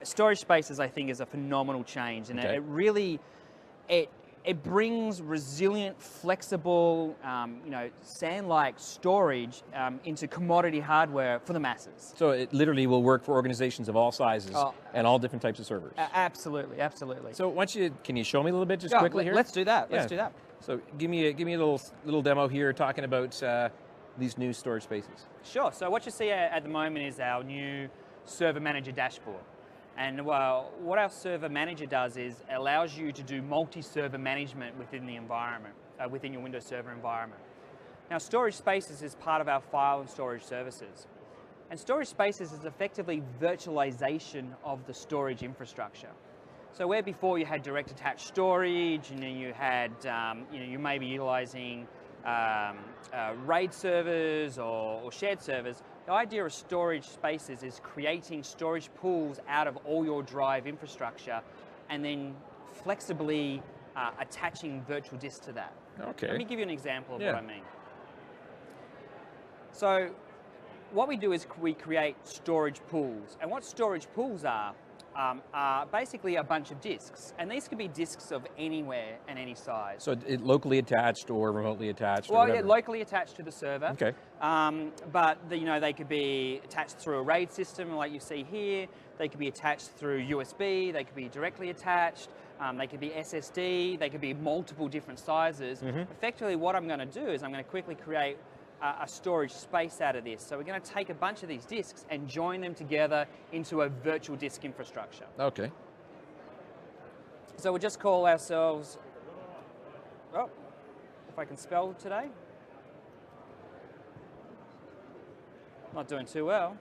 storage spaces, I think, is a phenomenal change, and Okay. it really, it brings resilient, flexible, sand-like storage into commodity hardware for the masses. So it literally will work for organizations of all sizes Oh, and all different types of servers. Absolutely, absolutely. So can you show me a little bit just Yeah, quickly here? let's do that. Let's Yeah. do that. So give me a little demo here talking about these new storage spaces. Sure. So what you see at the moment is our new server manager dashboard. And what our server manager does is allows you to do multi-server management within the environment, within your Windows Server environment. Now, storage spaces is part of our file and storage services. And storage spaces is effectively virtualization of the storage infrastructure. So where before you had direct attached storage, and then you had, you may be utilizing RAID servers or shared servers, the idea of storage spaces is creating storage pools out of all your drive infrastructure and then flexibly attaching virtual disks to that. Okay. Let me give you an example of Yeah. what I mean. So what we do is we create storage pools, and what storage pools are basically a bunch of disks, and these could be disks of anywhere and any size. So locally attached or remotely attached? Well, or yeah, whatever. locally attached to the server. Okay. But they could be attached through a RAID system, like you see here. They could be attached through USB. They could be directly attached. They could be SSD. They could be multiple different sizes. Effectively, what I'm going to do is I'm going to quickly create a storage space out of this. So we're going to take a bunch of these disks and join them together into a virtual disk infrastructure. Okay. So we'll just call ourselves, oh, if I can spell today. Not doing too well.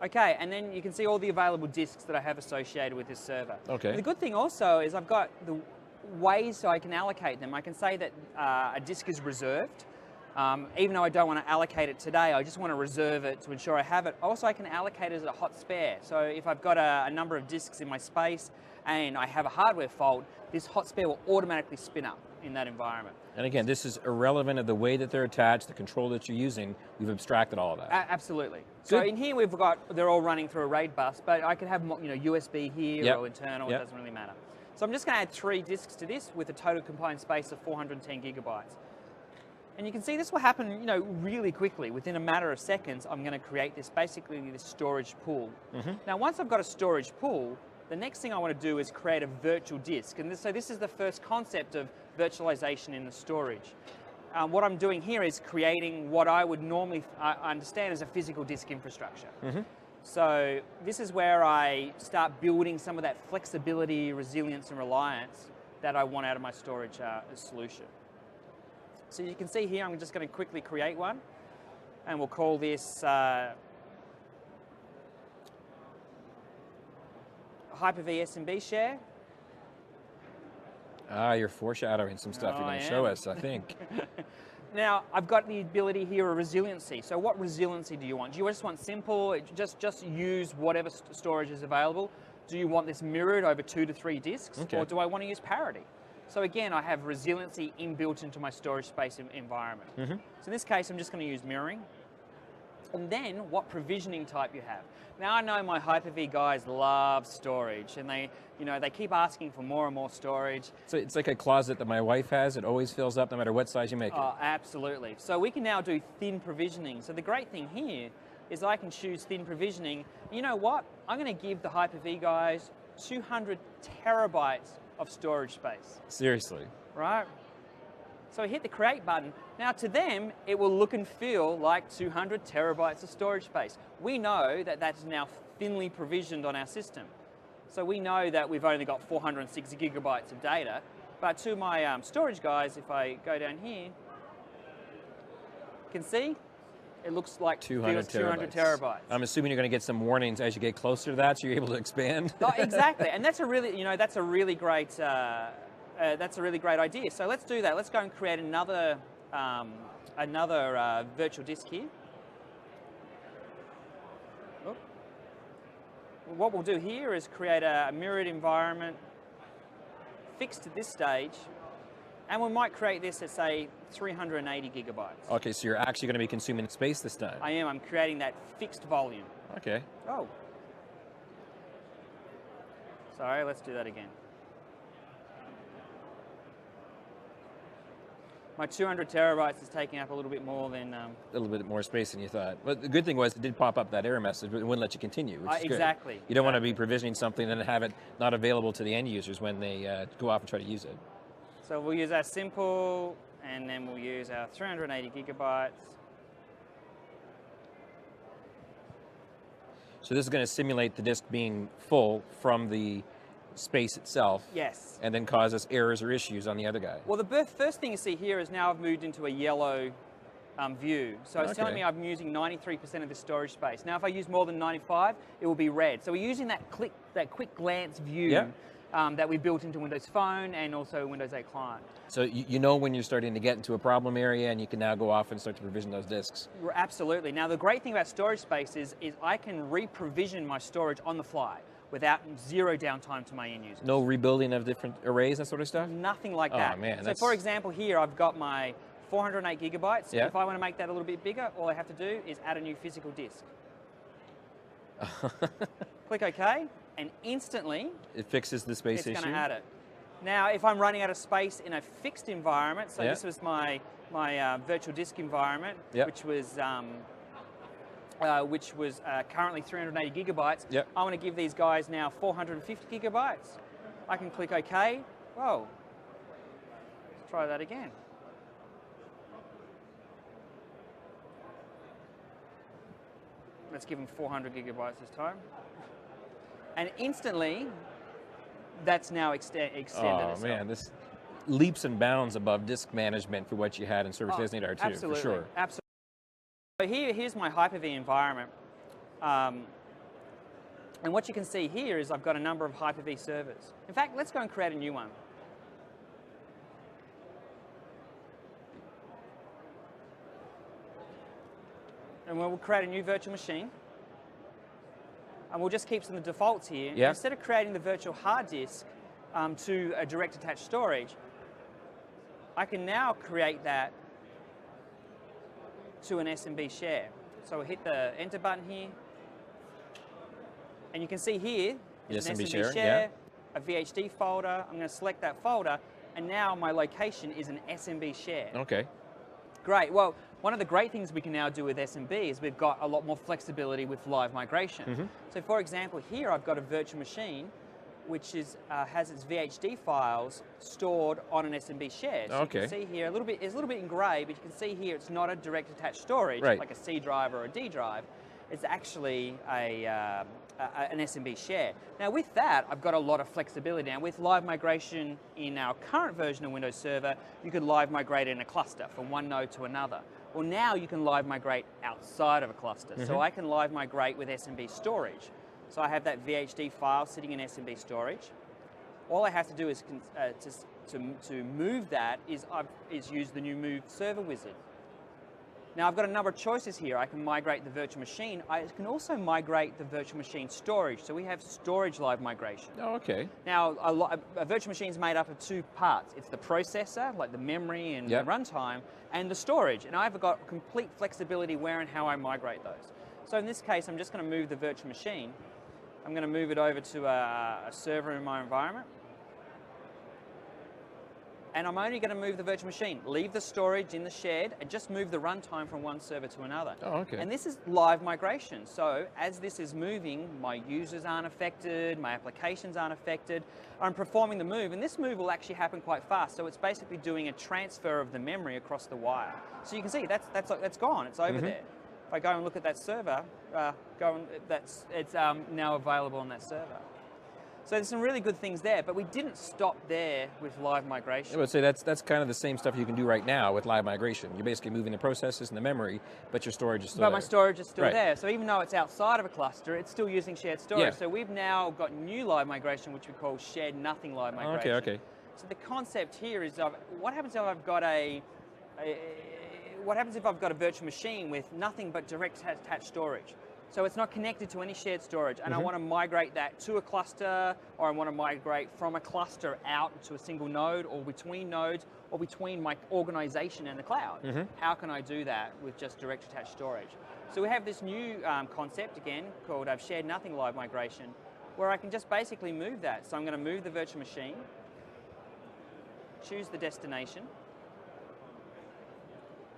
Okay, and then you can see all the available disks that I have associated with this server. Okay. And the good thing also is I've got the ways so I can allocate them. I can say that a disk is reserved. Even though I don't want to allocate it today, I just want to reserve it to ensure I have it. Also, I can allocate it as a hot spare. So if I've got a number of disks in my space and I have a hardware fault, this hot spare will automatically spin up in that environment. And again, this is irrelevant of the way that they're attached, the control that you're using. We've abstracted all of that. Absolutely. So in here they're all running through a RAID bus, but I could have USB here or internal. It doesn't really matter. So I'm just going to add 3 disks to this with a total combined space of 410 gigabytes. And you can see this will happen, really quickly. Within a matter of seconds, I'm going to create this storage pool. Now, once I've got a storage pool, the next thing I want to do is create a virtual disk. And so this is the first concept of virtualization in the storage. What I'm doing here is creating what I would normally understand as a physical disk infrastructure. So this is where I start building some of that flexibility, resilience, and reliance that I want out of my storage solution. So you can see here, I'm just going to quickly create one, and we'll call this Hyper-V SMB share. You're foreshadowing some stuff you're going to show us, I think. Now, I've got the ability here of resiliency. So what resiliency do you want? Do you just want simple, just use whatever storage is available? Do you want this mirrored over 2 to 3 disks? Okay. Or do I want to use parity? So again, I have resiliency inbuilt into my storage space environment. So in this case, I'm just going to use mirroring. And then what provisioning type you have. Now I know my Hyper-V guys love storage, and they keep asking for more and more storage. So it's like a closet that my wife has. It always fills up no matter what size you make it. Oh, absolutely. So we can now do thin provisioning. So the great thing here is I can choose thin provisioning. You know what? I'm going to give the Hyper-V guys 200 terabytes of storage space. Seriously. Right? So I hit the create button. Now to them, it will look and feel like 200 terabytes of storage space. We know that that's now thinly provisioned on our system. So we know that we've only got 460 gigabytes of data, but to my storage guys, if I go down here, you can see, it looks like 200 terabytes. I'm assuming you're going to get some warnings as you get closer to that, so you're able to expand. Oh, exactly, and that's a really, that's a really great idea. So let's do that. Let's go and create another virtual disk here. Oop. What we'll do here is create a mirrored environment fixed at this stage And we might create this at, say, 380 gigabytes. Okay, so you're actually going to be consuming space this time. I am. I'm creating that fixed volume. Okay. Oh. Sorry, let's do that again. My 200 terabytes is taking up a little bit more than... a little bit more space than you thought. But the good thing was it did pop up that error message, but it wouldn't let you continue, which is exactly. good. You don't want to be provisioning something and have it not available to the end users when they go off and try to use it. So we'll use our simple, and then we'll use our 380 gigabytes. So this is going to simulate the disk being full from the space itself. Yes. And then cause us errors or issues on the other guy. Well, the first thing you see here is now I've moved into a yellow view. So it's telling me I'm using 93% of the storage space. Now, if I use more than 95, it will be red. So we're using that quick glance view that we built into Windows Phone and also Windows 8 Client. So you know when you're starting to get into a problem area and you can now go off and start to provision those disks. Absolutely. Now, the great thing about storage space is I can re-provision my storage on the fly without zero downtime to my end users. No rebuilding of different arrays, that sort of stuff? Nothing like that. Oh, man. So for example, here I've got my 408 gigabytes. Yeah. If I want to make that a little bit bigger, all I have to do is add a new physical disk. Click OK, and instantly it fixes the space issue. It's going to add it. Now, if I'm running out of space in a fixed environment, so this was my virtual disk environment, which was currently 380 gigabytes. I want to give these guys now 450 gigabytes. I can click OK. Whoa. Let's try that again. Let's give them 400 gigabytes this time. And instantly, that's now extended. Oh man, this leaps and bounds above disk management for what you had in Service Designator 2, absolutely, for sure. Absolutely. So here's my Hyper-V environment. And what you can see here is I've got a number of Hyper-V servers. In fact, let's go and create a new one. And we'll create a new virtual machine. And we'll just keep some of the defaults here. Instead of creating the virtual hard disk to a direct attached storage, I can now create that to an SMB share. So we'll hit the enter button here. And you can see here is an SMB share, a VHD folder. I'm going to select that folder. And now my location is an SMB share. Okay. Great. Well, one of the great things we can now do with SMB is we've got a lot more flexibility with live migration. So for example, here I've got a virtual machine which has its VHD files stored on an SMB share. So you can see here, it's a little bit in grey, but you can see here it's not a direct attached storage like a C drive or a D drive. It's actually an SMB share. Now with that, I've got a lot of flexibility. Now with live migration in our current version of Windows Server, you could live migrate in a cluster from one node to another. Well, now you can live migrate outside of a cluster. So I can live migrate with SMB storage. So I have that VHD file sitting in SMB storage. All I have to do is to move that is use the new Move Server Wizard. Now I've got a number of choices here. I can migrate the virtual machine. I can also migrate the virtual machine storage. So we have storage live migration. Oh, okay. Now a virtual machine is made up of two parts. It's the processor, like the memory and the runtime, and the storage. And I've got complete flexibility where and how I migrate those. So in this case, I'm just going to move the virtual machine. I'm going to move it over to a server in my environment. And I'm only going to move the virtual machine, leave the storage in the shared, and just move the runtime from one server to another. Oh, okay. And this is live migration. So as this is moving, my users aren't affected, my applications aren't affected. I'm performing the move, and this move will actually happen quite fast. So it's basically doing a transfer of the memory across the wire. So you can see that's gone. It's over there. If I go and look at that server, it's now available on that server. So there's some really good things there, but we didn't stop there with live migration. I would say that's kind of the same stuff you can do right now with live migration. You're basically moving the processes and the memory, but your storage is still there. But my storage is still there. So even though it's outside of a cluster, it's still using shared storage. So we've now got new live migration, which we call shared nothing live migration. Okay. So the concept here is what happens if I've got a virtual machine with nothing but direct attached storage? So it's not connected to any shared storage, and I want to migrate that to a cluster, or I want to migrate from a cluster out to a single node, or between nodes, or between my organization and the cloud. How can I do that with just direct attached storage? So we have this new concept, again, called Shared Nothing Live Migration, where I can just basically move that. So I'm going to move the virtual machine, choose the destination.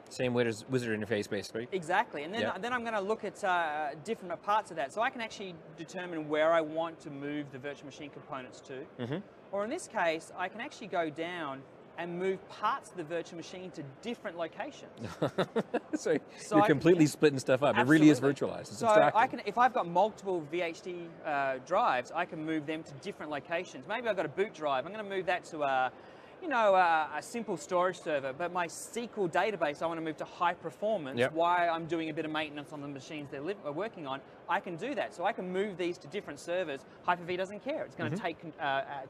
Same wizard interface, basically. Exactly, and then I'm going to look at different parts of that. So I can actually determine where I want to move the virtual machine components to. Or in this case, I can actually go down and move parts of the virtual machine to different locations. so you're completely splitting stuff up. Absolutely. It really is virtualized. It's abstracted. I can, if I've got multiple VHD drives, I can move them to different locations. Maybe I've got a boot drive. I'm going to move that to a simple storage server, but my SQL database I want to move to high performance while I'm doing a bit of maintenance on the machines they're working on. I can do that. So I can move these to different servers. Hyper-V doesn't care. It's going to take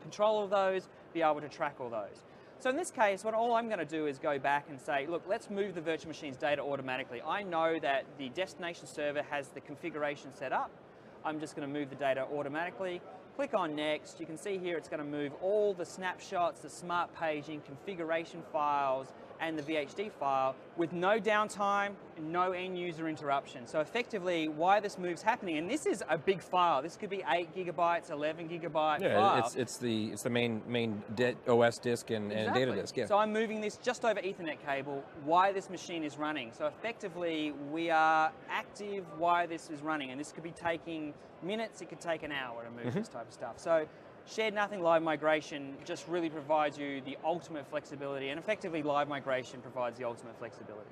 control of those, be able to track all those. So in this case, all I'm going to do is go back and say, look, let's move the virtual machine's data automatically. I know that the destination server has the configuration set up. I'm just going to move the data automatically. Click on Next. You can see here it's going to move all the snapshots, the smart paging, configuration files, and the VHD file with no downtime and no end user interruption. So effectively, why this move's happening, and this is a big file. This could be 8 gigabytes, 11 gigabyte file. It's the main OS disk and data disk. Yeah. So I'm moving this just over Ethernet cable while this machine is running. So effectively, we are active while this is running, and this could be taking minutes. It could take an hour to move this type of stuff. So Shared Nothing Live Migration just really provides you the ultimate flexibility, and effectively live migration provides the ultimate flexibility.